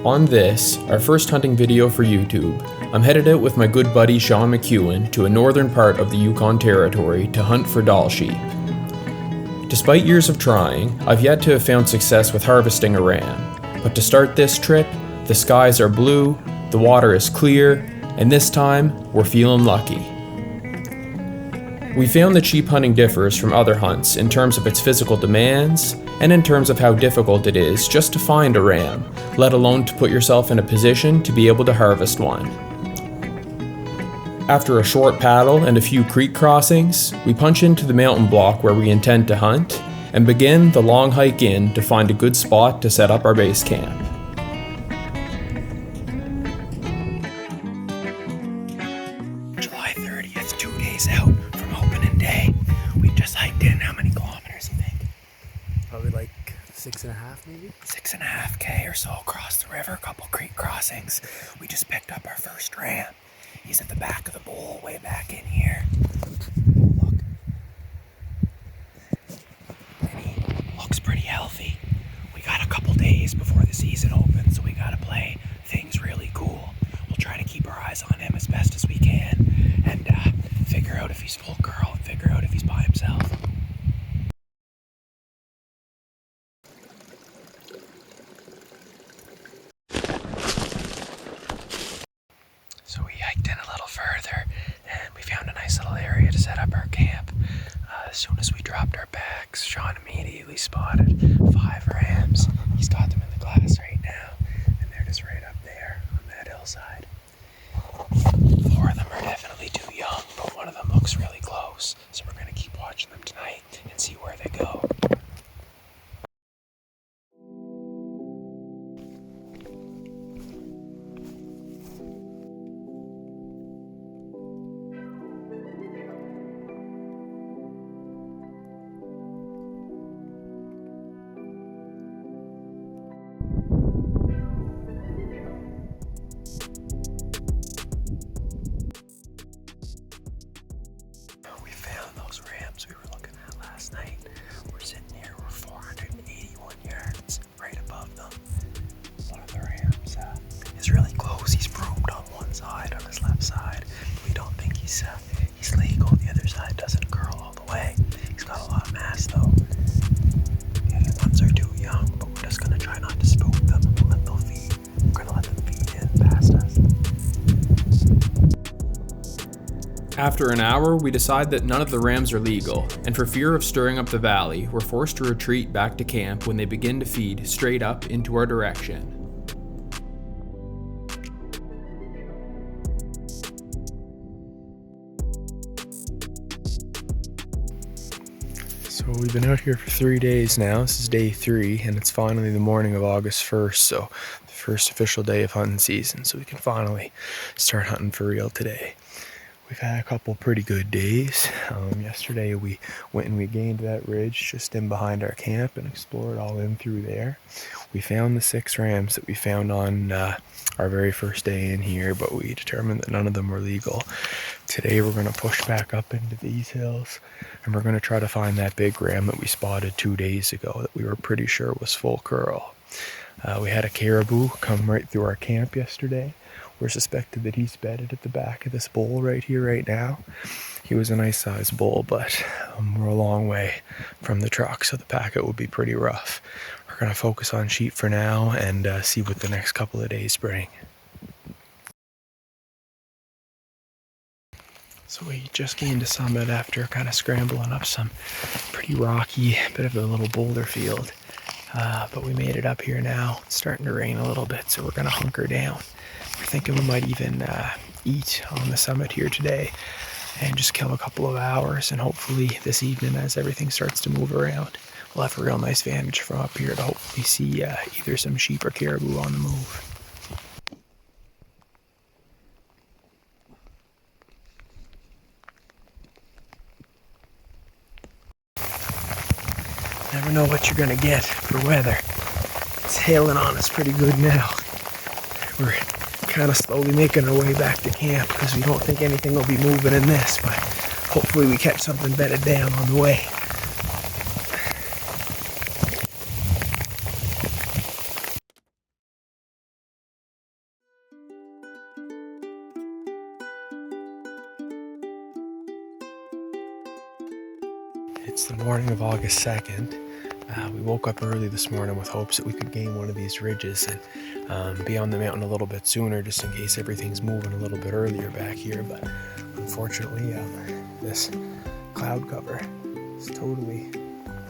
On this, our first hunting video for YouTube, I'm headed out with my good buddy Sean McEwen to a northern part of the Yukon territory to hunt for Dall sheep. Despite years of trying, I've yet to have found success with harvesting a ram, but to start this trip, the skies are blue, the water is clear, and this time, we're feeling lucky. We found that sheep hunting differs from other hunts in terms of its physical demands, and in terms of how difficult it is just to find a ram, let alone to put yourself in a position to be able to harvest one. After a short paddle and a few creek crossings, we punch into the mountain block where we intend to hunt, and begin the long hike in to find a good spot to set up our base camp. July 30th, 2 days out from opening day. We just hiked in. How many kilometers, you think? Probably like 6.5 maybe? 6.5K or so across the river, a couple creek crossings. We just picked up our first ram. He's at the back of the bowl, way back in here. Look. And he looks pretty healthy. We got a couple days before the season opens, so we gotta play things really cool. We'll try to keep our eyes on him as best as we can and figure out if he's full curl and figure out if he's by himself. So we hiked in a little further and we found a nice little area to set up our camp. As soon as we dropped our bags, Sean immediately spotted 5 rams. He's got them in the glass right now, and they're just right up there on that hillside. 4 of them are definitely too young, but one of them looks really close. So we're going to keep watching them tonight and see where they go. We found those rams we were looking at last night. We're sitting here, we're 481 yards right above them. One of the rams is really close. He's broomed on one side, on his left side. We don't think he's legal. The other side doesn't curl all the way. He's got a lot of mass though. The other ones are too young, but we're just gonna try not to spook them. We're gonna let them feed in past us. After an hour, we decide that none of the rams are legal, and for fear of stirring up the valley, we're forced to retreat back to camp when they begin to feed straight up into our direction. So we've been out here for 3 days now. This is day 3, and it's finally the morning of August 1st, so the first official day of hunting season, so we can finally start hunting for real today. We've had a couple pretty good days. Yesterday we went and we gained that ridge just in behind our camp and explored all in through there. We found the 6 rams that we found on our very first day in here, but we determined that none of them were legal. Today we're going to push back up into these hills and we're going to try to find that big ram that we spotted 2 days ago that we were pretty sure was full curl. We had a caribou come right through our camp yesterday. We're suspected that he's bedded at the back of this bowl right here, right now. He was a nice sized bull, but we're a long way from the truck, so the packet would be pretty rough. We're going to focus on sheep for now and see what the next couple of days bring. So we just gained a summit after kind of scrambling up some pretty rocky, bit of a little boulder field. But we made it up here now. It's starting to rain a little bit, so we're going to hunker down. We're thinking we might even eat on the summit here today and just kill a couple of hours, and hopefully this evening as everything starts to move around, we'll have a real nice vantage from up here to hopefully see either some sheep or caribou on the move. Never know what you're gonna get for weather. It's hailing on us pretty good now. We're kind of slowly making our way back to camp because we don't think anything will be moving in this, but hopefully we catch something bedded down on the way. It's the morning of August 2nd. We woke up early this morning with hopes that we could gain one of these ridges and be on the mountain a little bit sooner, just in case everything's moving a little bit earlier back here. But unfortunately, this cloud cover is totally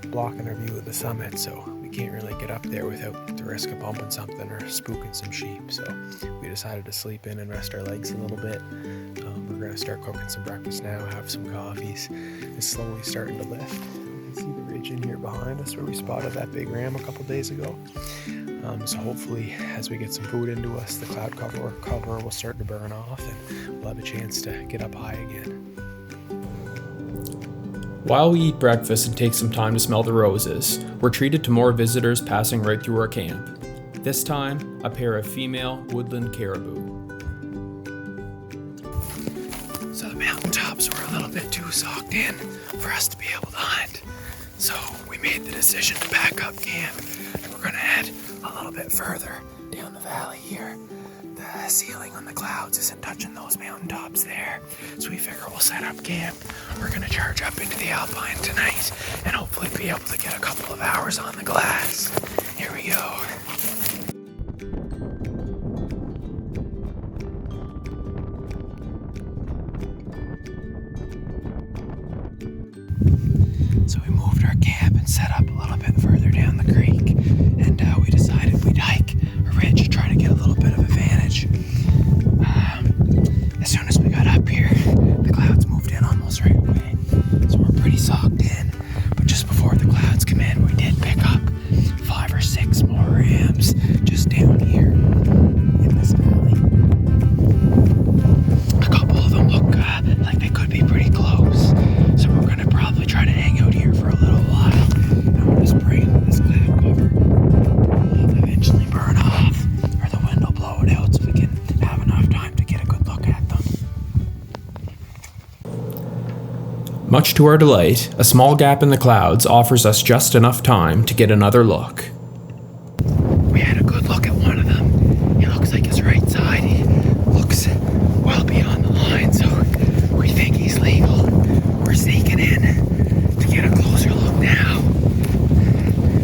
blocking our view of the summit, so we can't really get up there without the risk of bumping something or spooking some sheep. So we decided to sleep in and rest our legs a little bit. We're gonna start cooking some breakfast now, have some coffees. It's slowly starting to lift. You can see the ridge in here behind us where we spotted that big ram a couple days ago. So hopefully as we get some food into us, the cloud cover will start to burn off and we'll have a chance to get up high again. While we eat breakfast and take some time to smell the roses, we're treated to more visitors passing right through our camp. This time, a pair of female woodland caribou. So the mountaintops were a little bit too socked in for us to be able to hunt. So we made the decision to back up camp. And we're gonna head a little bit further down the valley here. The ceiling on the clouds isn't touching those mountaintops there. So we figure we'll set up camp. We're gonna charge up into the Alpine tonight and hopefully be able to get a couple of hours on the glass. Here we go. So we moved our camp and set up a little bit further down the creek, and we decided we'd hike a ridge to try to get a little bit of advantage. As soon as we got up here, the clouds moved in almost right away, so we're pretty socked in. But just before the clouds come in, we did pick up 5 or 6 more rams just down here in this valley. A couple of them look like they could be pretty close, so we're gonna probably try to hang out here for a little while. And we're just praying that this cloud cover will eventually burn off, or the wind will blow it out so we can have enough time to get a good look at them. Much to our delight, a small gap in the clouds offers us just enough time to get another look. We had a good look at one of them. He looks like his right side. He looks well beyond the line, so we think he's legal. We're sneaking in to get a closer look now.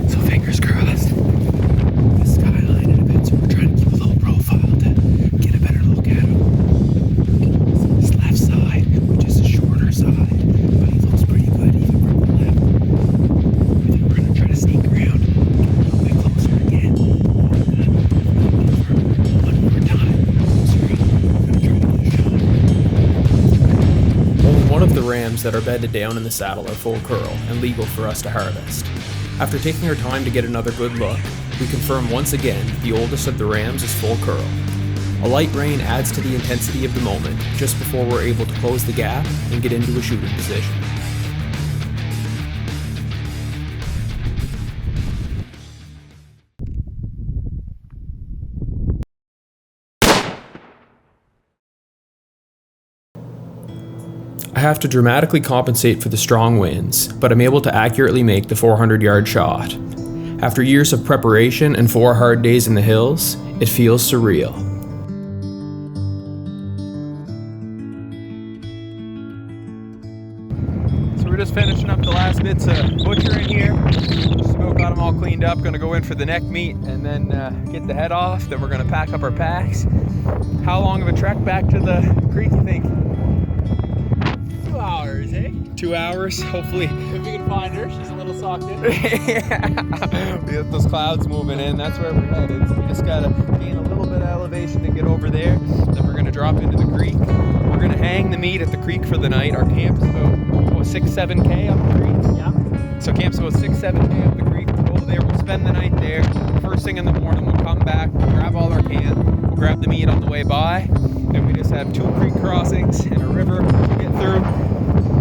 So fingers crossed. The skyline in a bit, so we're trying to keep a low profile to get a better look at him. His left side, which is a shorter side, but he looks pretty good even from the left. I think we're gonna try to sneak around a little bit closer again. One more time. Closer up. We're gonna try to get a shot. Only one of the rams that are bedded down in the saddle are full curl and legal for us to harvest. After taking our time to get another good look, we confirm once again the oldest of the rams is full curl. A light rain adds to the intensity of the moment just before we're able to close the gap and get into a shooting position. I have to dramatically compensate for the strong winds, but I'm able to accurately make the 400-yard shot. After years of preparation and 4 hard days in the hills, it feels surreal. So we're just finishing up the last bits of butchering here. Just about got them all cleaned up. Gonna go in for the neck meat and then get the head off. Then we're gonna pack up our packs. How long of a trek back to the creek you think? 2 hours, eh? 2 hours, hopefully. If we can find her, she's a little socked in. Yeah. We got those clouds moving in. That's where we're headed. So we just gotta gain a little bit of elevation to get over there. Then we're gonna drop into the creek. We're gonna hang the meat at the creek for the night. Our camp's about 6-7K up the creek. Yeah. So camp's about 6-7K up the creek. We'll go there. We'll spend the night there. First thing in the morning, we'll come back. We'll grab all our camp. We'll grab the meat on the way by. And we just have 2 creek crossings and a river to get through.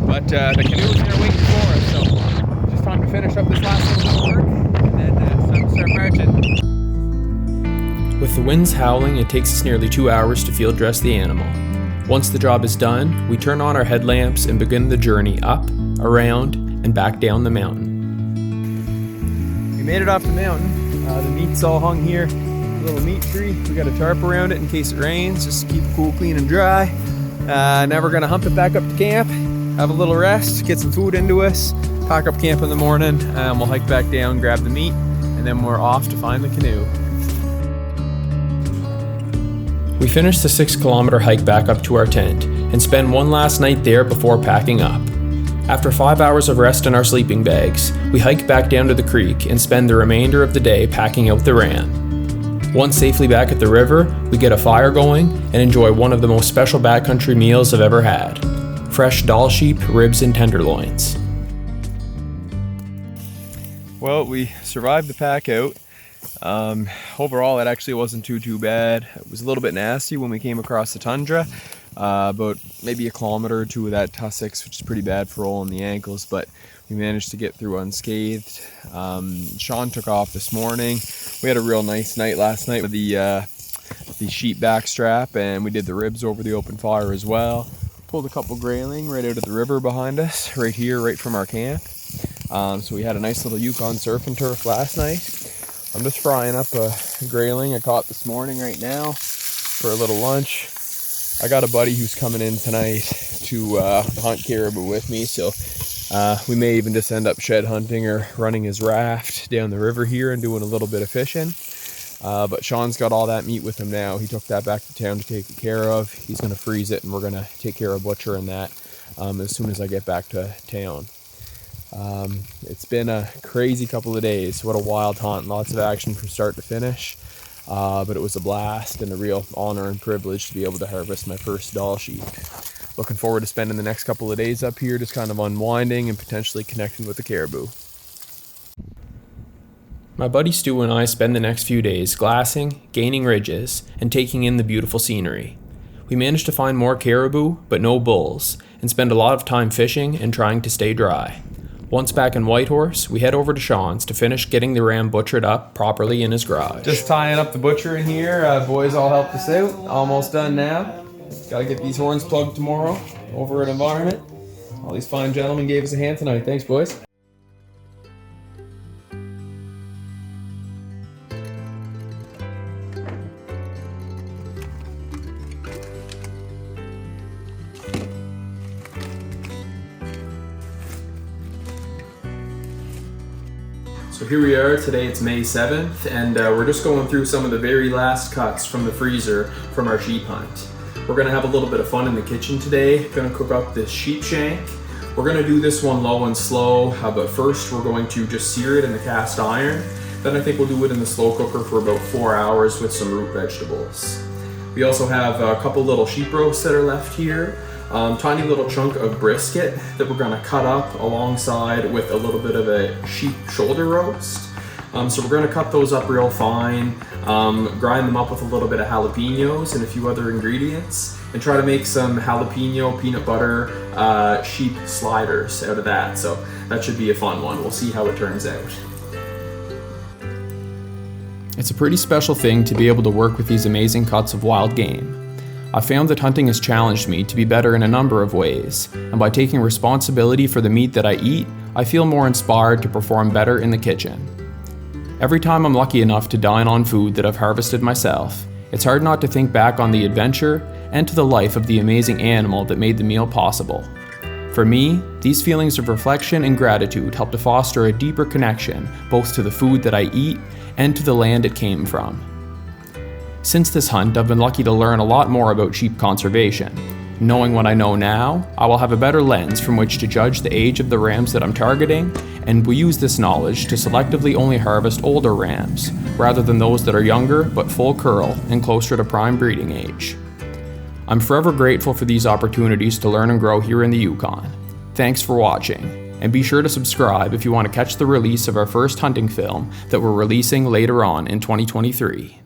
But the canoe's there waiting for us, so just time to finish up this last little bit of work, and then it's time to start marching. With the winds howling, it takes us nearly 2 hours to field dress the animal. Once the job is done, we turn on our headlamps and begin the journey up, around, and back down the mountain. We made it off the mountain. The meat's all hung here. A little meat tree. We got a tarp around it in case it rains, just to keep it cool, clean, and dry. Now we're gonna hump it back up to camp, have a little rest, get some food into us, pack up camp in the morning, and we'll hike back down, grab the meat, and then we're off to find the canoe. We finish the 6-kilometer hike back up to our tent and spend one last night there before packing up. After 5 hours of rest in our sleeping bags, we hike back down to the creek and spend the remainder of the day packing out the ram. Once safely back at the river, we get a fire going and enjoy one of the most special backcountry meals I've ever had: fresh Dall sheep, ribs, and tenderloins. Well, we survived the pack out. Overall, it actually wasn't too bad. It was a little bit nasty when we came across the tundra, about maybe a kilometer or two of that tussocks, which is pretty bad for rolling the ankles, but we managed to get through unscathed. Sean took off this morning. We had a real nice night last night with the sheep backstrap, and we did the ribs over the open fire as well. Pulled a couple grayling right out of the river behind us, right here, right from our camp. So we had a nice little Yukon surf and turf last night. I'm just frying up a grayling I caught this morning right now for a little lunch. I got a buddy who's coming in tonight to hunt caribou with me, so we may even just end up shed hunting or running his raft down the river here and doing a little bit of fishing. But Sean's got all that meat with him now. He took that back to town to take care of. He's going to freeze it, and we're going to take care of butchering that as soon as I get back to town. It's been a crazy couple of days. What a wild hunt. Lots of action from start to finish. But it was a blast and a real honor and privilege to be able to harvest my first Dall sheep. Looking forward to spending the next couple of days up here just kind of unwinding and potentially connecting with the caribou. My buddy Stu and I spend the next few days glassing, gaining ridges, and taking in the beautiful scenery. We managed to find more caribou, but no bulls, and spend a lot of time fishing and trying to stay dry. Once back in Whitehorse, we head over to Sean's to finish getting the ram butchered up properly in his garage. Just tying up the butcher in here. Boys all helped us out. Almost done now. Got to get these horns plugged tomorrow over at Environment. All these fine gentlemen gave us a hand tonight. Thanks, boys. So here we are, today it's May 7th, and we're just going through some of the very last cuts from the freezer from our sheep hunt. We're gonna have a little bit of fun in the kitchen today. Gonna cook up this sheep shank. We're gonna do this one low and slow, but first we're going to just sear it in the cast iron. Then I think we'll do it in the slow cooker for about 4 hours with some root vegetables. We also have a couple little sheep roasts that are left here. Tiny little chunk of brisket that we're gonna cut up alongside with a little bit of a sheep shoulder roast. So we're gonna cut those up real fine, grind them up with a little bit of jalapenos and a few other ingredients, and try to make some jalapeno peanut butter sheep sliders out of that. So that should be a fun one. We'll see how it turns out. It's a pretty special thing to be able to work with these amazing cuts of wild game. I found that hunting has challenged me to be better in a number of ways, and by taking responsibility for the meat that I eat, I feel more inspired to perform better in the kitchen. Every time I'm lucky enough to dine on food that I've harvested myself, it's hard not to think back on the adventure and to the life of the amazing animal that made the meal possible. For me, these feelings of reflection and gratitude help to foster a deeper connection both to the food that I eat and to the land it came from. Since this hunt, I've been lucky to learn a lot more about sheep conservation. Knowing what I know now, I will have a better lens from which to judge the age of the rams that I'm targeting, and will use this knowledge to selectively only harvest older rams, rather than those that are younger but full curl and closer to prime breeding age. I'm forever grateful for these opportunities to learn and grow here in the Yukon. Thanks for watching, and be sure to subscribe if you want to catch the release of our first hunting film that we're releasing later on in 2023.